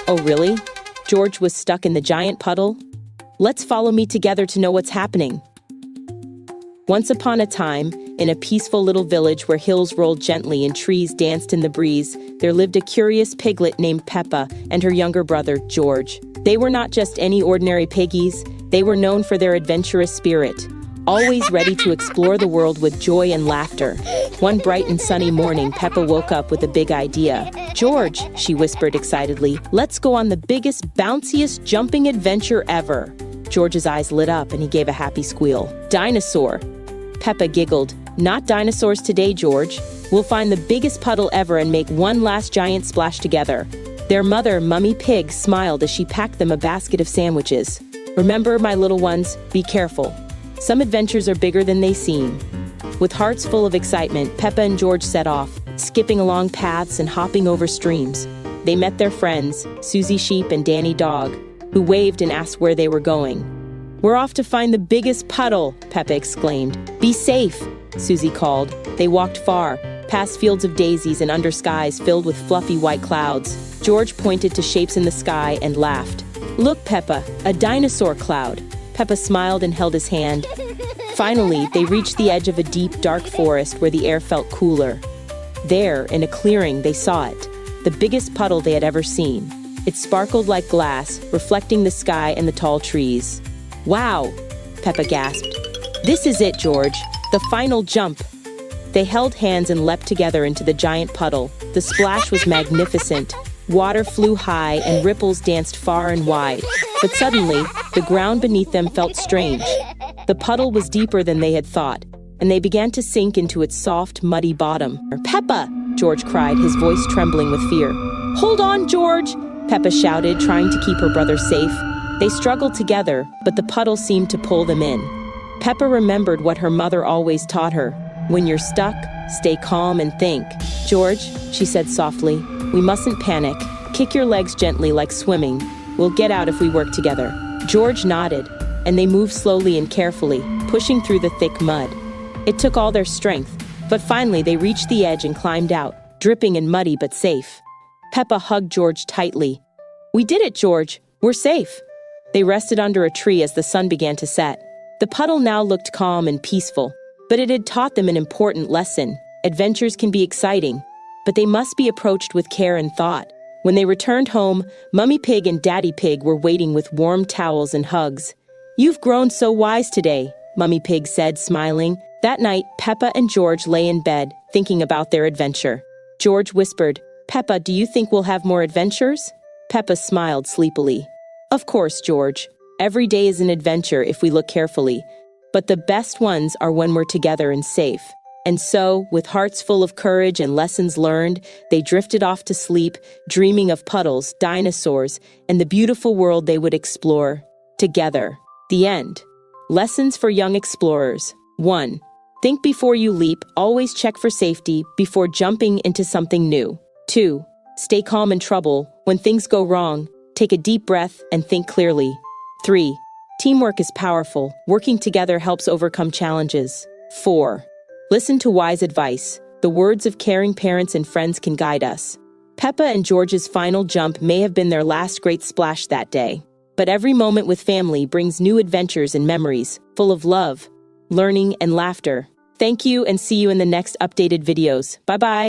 Oh, really? George was stuck in the giant puddle? Let's follow me together to know what's happening. Once upon a time, in a peaceful little village where hills rolled gently and trees danced in the breeze, there lived a curious piglet named Peppa and her younger brother, George. They were not just any ordinary piggies, they were known for their adventurous spirit, always ready to explore the world with joy and laughter. One bright and sunny morning, Peppa woke up with a big idea. "George," she whispered excitedly, "let's go on the biggest, bounciest jumping adventure ever." George's eyes lit up and he gave a happy squeal. "Dinosaur." Peppa giggled. "Not dinosaurs today, George. We'll find the biggest puddle ever and make one last giant splash together." Their mother, Mummy Pig, smiled as she packed them a basket of sandwiches. "Remember, my little ones, be careful. Some adventures are bigger than they seem." With hearts full of excitement, Peppa and George set off, skipping along paths and hopping over streams. They met their friends, Susie Sheep and Danny Dog, who waved and asked where they were going. "We're off to find the biggest puddle," Peppa exclaimed. "Be safe," Susie called. They walked far, past fields of daisies and under skies filled with fluffy white clouds. George pointed to shapes in the sky and laughed. "Look, Peppa, a dinosaur cloud." Peppa smiled and held his hand. Finally, they reached the edge of a deep, dark forest where the air felt cooler. There, in a clearing, they saw it, the biggest puddle they had ever seen. It sparkled like glass, reflecting the sky and the tall trees. "Wow!" Peppa gasped. "This is it, George, the final jump." They held hands and leapt together into the giant puddle. The splash was magnificent. Water flew high and ripples danced far and wide. But suddenly, the ground beneath them felt strange. The puddle was deeper than they had thought, and they began to sink into its soft, muddy bottom. "Peppa!" George cried, his voice trembling with fear. "Hold on, George!" Peppa shouted, trying to keep her brother safe. They struggled together, but the puddle seemed to pull them in. Peppa remembered what her mother always taught her. "When you're stuck, stay calm and think." "George," she said softly, "we mustn't panic. Kick your legs gently like swimming. We'll get out if we work together." George nodded, and they moved slowly and carefully, pushing through the thick mud. It took all their strength, but finally they reached the edge and climbed out, dripping and muddy but safe. Peppa hugged George tightly. "We did it, George. We're safe." They rested under a tree as the sun began to set. The puddle now looked calm and peaceful, but it had taught them an important lesson. Adventures can be exciting, but they must be approached with care and thought. When they returned home, Mummy Pig and Daddy Pig were waiting with warm towels and hugs. "You've grown so wise today," Mummy Pig said, smiling. That night, Peppa and George lay in bed, thinking about their adventure. George whispered, "Peppa, do you think we'll have more adventures?" Peppa smiled sleepily. "Of course, George. Every day is an adventure if we look carefully, but the best ones are when we're together and safe." And so, with hearts full of courage and lessons learned, they drifted off to sleep, dreaming of puddles, dinosaurs, and the beautiful world they would explore together. The end. Lessons for young explorers. 1. Think before you leap, always check for safety before jumping into something new. 2. Stay calm in trouble. When things go wrong, take a deep breath and think clearly. 3. Teamwork is powerful. Working together helps overcome challenges. 4. Listen to wise advice. The words of caring parents and friends can guide us. Peppa and George's final jump may have been their last great splash that day. But every moment with family brings new adventures and memories, full of love, learning, and laughter. Thank you and see you in the next updated videos. Bye-bye.